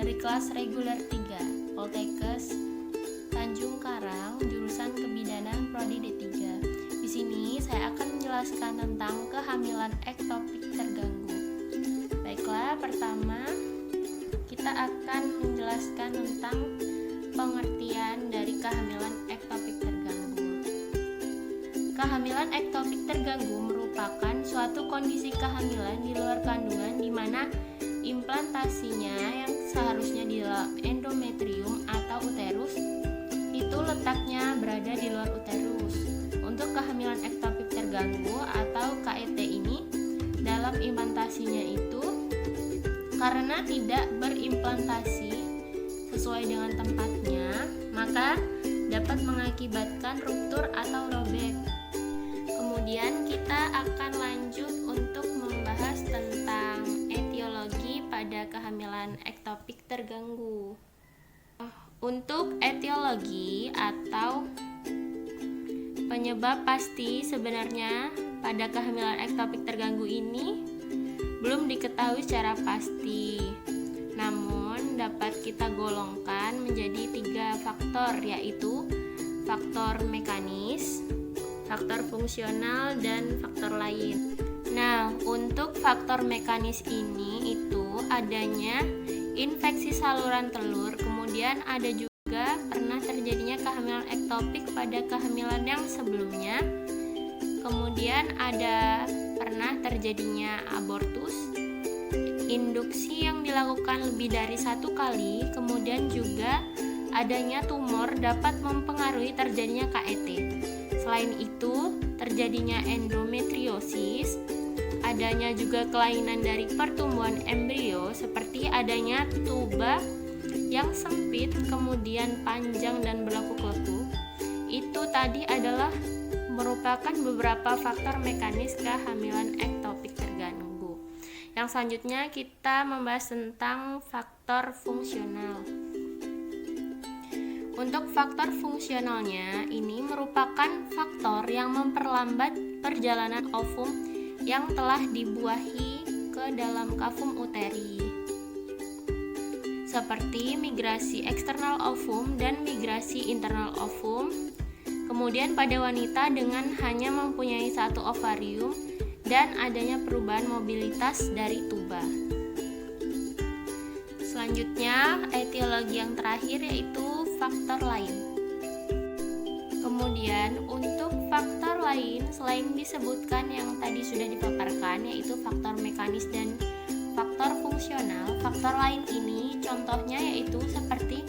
dari kelas reguler 3 Poltekkes Tanjung Karang, jurusan Kebidanan Prodi D3. Di sini saya akan menjelaskan tentang kehamilan ektopik terganggu. Baiklah, pertama kita akan menjelaskan tentang pengertian dari kehamilan ektopik terganggu. Kehamilan ektopik terganggu merupakan suatu kondisi kehamilan di luar kandungan di mana implantasinya yang seharusnya di dalam endometrium atau uterus itu letaknya berada di luar uterus. Untuk kehamilan ektopik terganggu atau KET ini dalam implantasinya itu karena tidak berimplantasi sesuai dengan tempatnya, maka dapat mengakibatkan ruptur atau robek. Kemudian kita akan lanjut untuk membahas tentang etiologi pada kehamilan ektopik terganggu. Untuk etiologi atau penyebab pasti sebenarnya pada kehamilan ektopik terganggu ini belum diketahui secara pasti. Namun dapat kita golongkan menjadi 3 faktor, yaitu faktor mekanis, faktor fungsional, dan faktor lain. Nah, untuk faktor mekanis ini itu adanya infeksi saluran telur, kemudian ada juga pernah terjadinya kehamilan ektopik pada kehamilan yang sebelumnya, kemudian ada pernah terjadinya abortus, induksi yang dilakukan lebih dari 1 kali, kemudian juga adanya tumor dapat mempengaruhi terjadinya KET. Selain itu, terjadinya endometriosis, adanya juga kelainan dari pertumbuhan embrio seperti adanya tuba yang sempit kemudian panjang dan berlekuk-lekuk. Itu tadi adalah merupakan beberapa faktor mekanis kehamilan ektopik terganggu. Yang selanjutnya kita membahas tentang faktor fungsional. Untuk faktor fungsionalnya, ini merupakan faktor yang memperlambat perjalanan ovum yang telah dibuahi ke dalam kavum uteri, seperti migrasi eksternal ovum dan migrasi internal ovum. Kemudian pada wanita dengan hanya mempunyai 1 ovarium dan adanya perubahan mobilitas dari tuba. Selanjutnya, etiologi yang terakhir yaitu faktor lain. Kemudian untuk faktor lain selain disebutkan yang tadi sudah dipaparkan yaitu faktor mekanis dan faktor fungsional, faktor lain ini contohnya yaitu seperti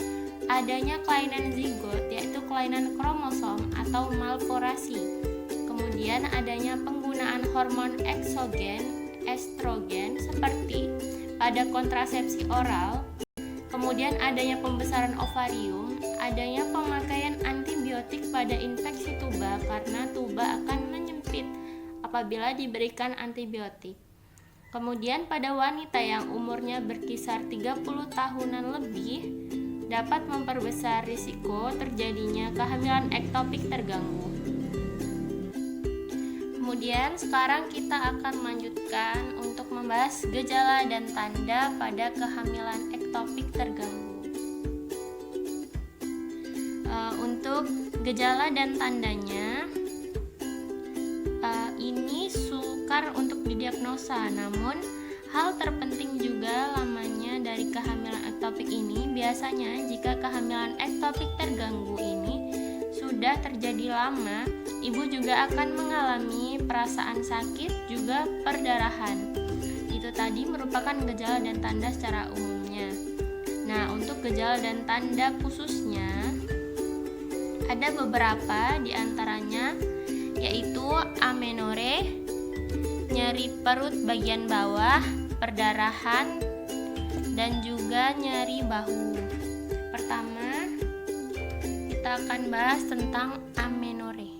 adanya kelainan zigot yaitu kelainan kromosom atau malforasi. Kemudian adanya penggunaan hormon eksogen, estrogen seperti pada kontrasepsi oral. Kemudian adanya pembesaran ovarium, adanya pemakaian antibiotik pada infeksi tuba karena tuba akan menyempit apabila diberikan antibiotik. Kemudian pada wanita yang umurnya berkisar 30 tahunan lebih dapat memperbesar risiko terjadinya kehamilan ektopik terganggu. Kemudian sekarang kita akan melanjutkan untuk membahas gejala dan tanda pada kehamilan ektopik terganggu. Untuk gejala dan tandanya, ini sukar untuk didiagnosa, namun hal terpenting juga lamanya dari kehamilan ektopik ini. Biasanya jika kehamilan ektopik terganggu ini sudah terjadi lama, ibu juga akan mengalami perasaan sakit juga perdarahan. Itu tadi merupakan gejala dan tanda secara umumnya. Nah, untuk gejala dan tanda khususnya ada beberapa diantaranya yaitu amenore, nyeri perut bagian bawah, perdarahan, dan juga nyeri bahu. Pertama, kita akan bahas tentang amenore.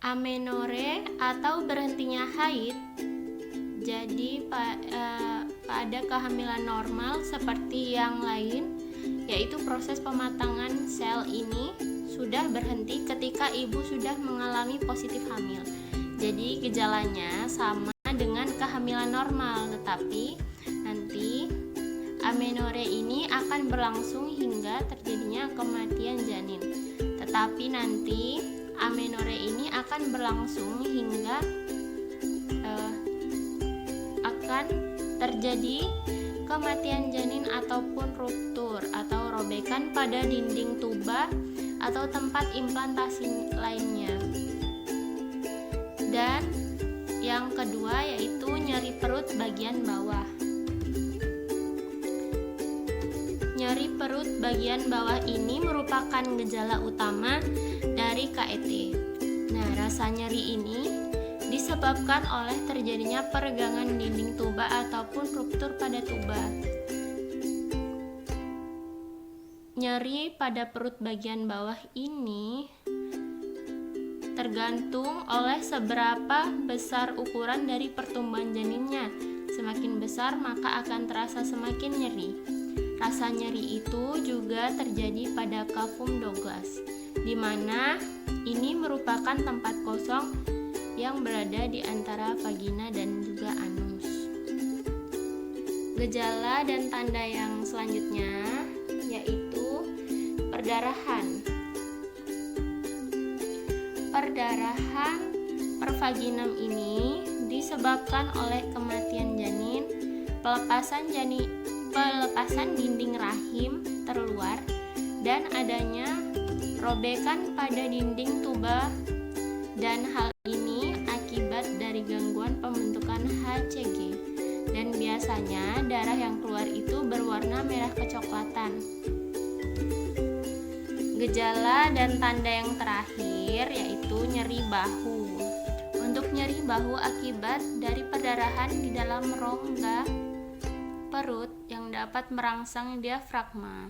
Amenore atau berhentinya haid. Jadi pada kehamilan normal seperti yang lain, yaitu proses pematangan sel ini sudah berhenti ketika ibu sudah mengalami positif hamil. Jadi gejalanya sama dengan kehamilan normal, tetapi Nanti amenore ini akan berlangsung hingga terjadinya kematian janin. Tetapi nanti amenore ini akan berlangsung hingga akan terjadi kematian janin ataupun ruptur atau robekan pada dinding tuba atau tempat implantasi lainnya. Dan yang kedua yaitu nyeri perut bagian bawah. Nyeri perut bagian bawah ini merupakan gejala utama dari KET. Nah, rasa nyeri ini disebabkan oleh terjadinya peregangan dinding tuba ataupun ruptur pada tuba. Nyeri pada perut bagian bawah ini tergantung oleh seberapa besar ukuran dari pertumbuhan janinnya. Semakin besar maka akan terasa semakin nyeri. Rasa nyeri itu juga terjadi pada cavum Douglas, di mana ini merupakan tempat kosong yang berada di antara vagina dan juga anus. Gejala dan tanda yang selanjutnya yaitu perdarahan. Perdarahan pervaginam ini disebabkan oleh kematian janin, pelepasan dinding rahim terluar, dan adanya robekan pada dinding tuba, dan hal ini akibat dari gangguan pembentukan HCG. Dan biasanya darah yang keluar itu berwarna merah kecoklatan. Gejala dan tanda yang terakhir yaitu nyeri bahu. Untuk nyeri bahu akibat dari perdarahan di dalam rongga perut yang dapat merangsang diafragma.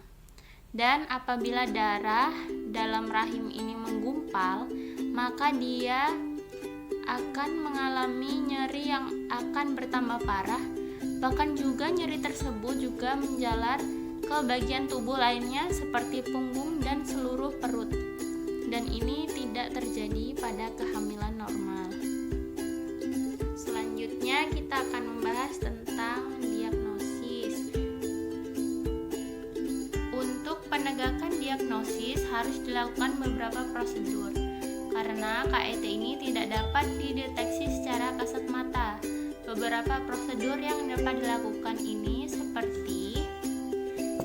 Dan apabila darah dalam rahim ini menggumpal, maka dia akan mengalami nyeri yang akan bertambah parah. Bahkan juga nyeri tersebut juga menjalar ke bagian tubuh lainnya seperti punggung dan seluruh perut. Dan ini tidak terjadi pada kehamilan normal. Selanjutnya kita akan membahas tentang diagnosis. Untuk penegakan diagnosis harus dilakukan beberapa prosedur, karena KET ini tidak dapat dideteksi secara kasat mata. Beberapa prosedur yang dapat dilakukan ini seperti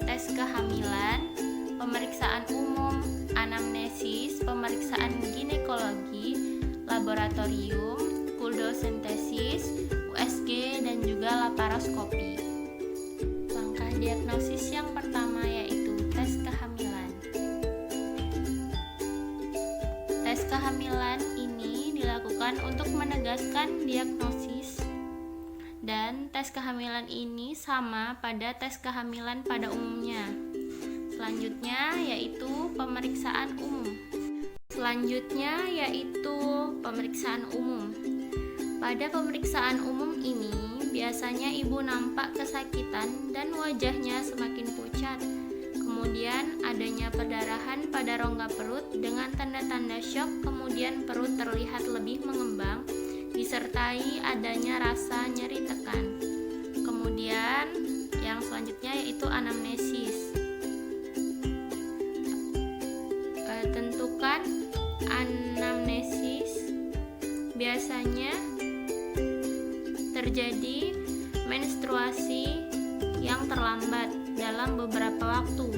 tes kehamilan, pemeriksaan umum, anamnesis, pemeriksaan ginekologi, laboratorium, kuldosentesis, USG, dan juga laparoskopi. Langkah diagnosis yang pertama yaitu tes kehamilan. Tes kehamilan ini dilakukan untuk menegaskan diagnosis, dan tes kehamilan ini sama pada tes kehamilan pada umumnya. Selanjutnya yaitu pemeriksaan umum. Pada pemeriksaan umum ini biasanya ibu nampak kesakitan dan wajahnya semakin pucat. Kemudian adanya perdarahan pada rongga perut dengan tanda-tanda syok, kemudian perut terlihat lebih mengembang disertai adanya rasa nyeri tekan. Kemudian yang selanjutnya yaitu anamnesis. Tentukan anamnesis. Biasanya terjadi menstruasi yang terlambat dalam beberapa waktu.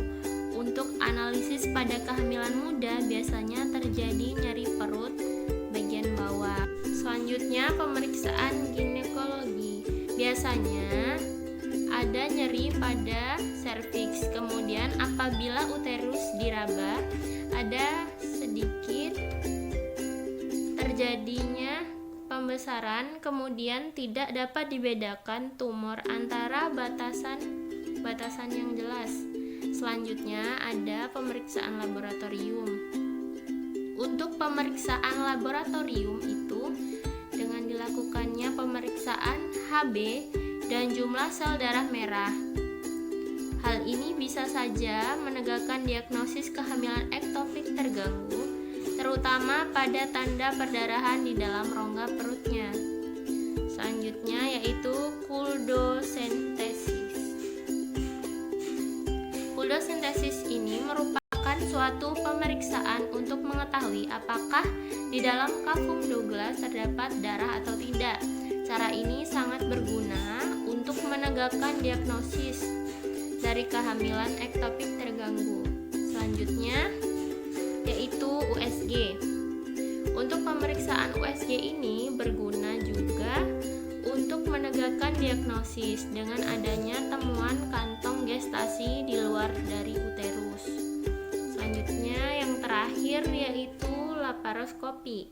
Untuk analisis pada kehamilan muda biasanya terjadi nyeri perut bagian bawah. Selanjutnya pemeriksaan ginekologi. Biasanya ada nyeri pada serviks. Kemudian apabila uterus diraba, ada sedikit terjadinya pembesaran, kemudian tidak dapat dibedakan tumor antara batasan yang jelas. Selanjutnya ada pemeriksaan laboratorium. Untuk pemeriksaan laboratorium itu dengan dilakukannya pemeriksaan Hb dan jumlah sel darah merah. Hal ini bisa saja menegakkan diagnosis kehamilan ektopik terganggu, terutama pada tanda perdarahan di dalam rongga perutnya. Selanjutnya yaitu kuldosentesis. suatu pemeriksaan untuk mengetahui apakah di dalam kafum Douglas terdapat darah atau tidak. Cara ini sangat berguna untuk menegakkan diagnosis dari kehamilan ektopik terganggu. Selanjutnya yaitu USG. Untuk pemeriksaan USG ini berguna juga untuk menegakkan diagnosis dengan adanya temuan kantong gestasi di luar dari uterus. Selanjutnya yang terakhir yaitu laparoskopi.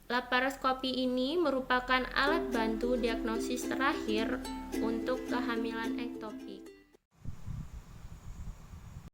Laparoskopi ini merupakan alat bantu diagnosis terakhir untuk kehamilan ektopik.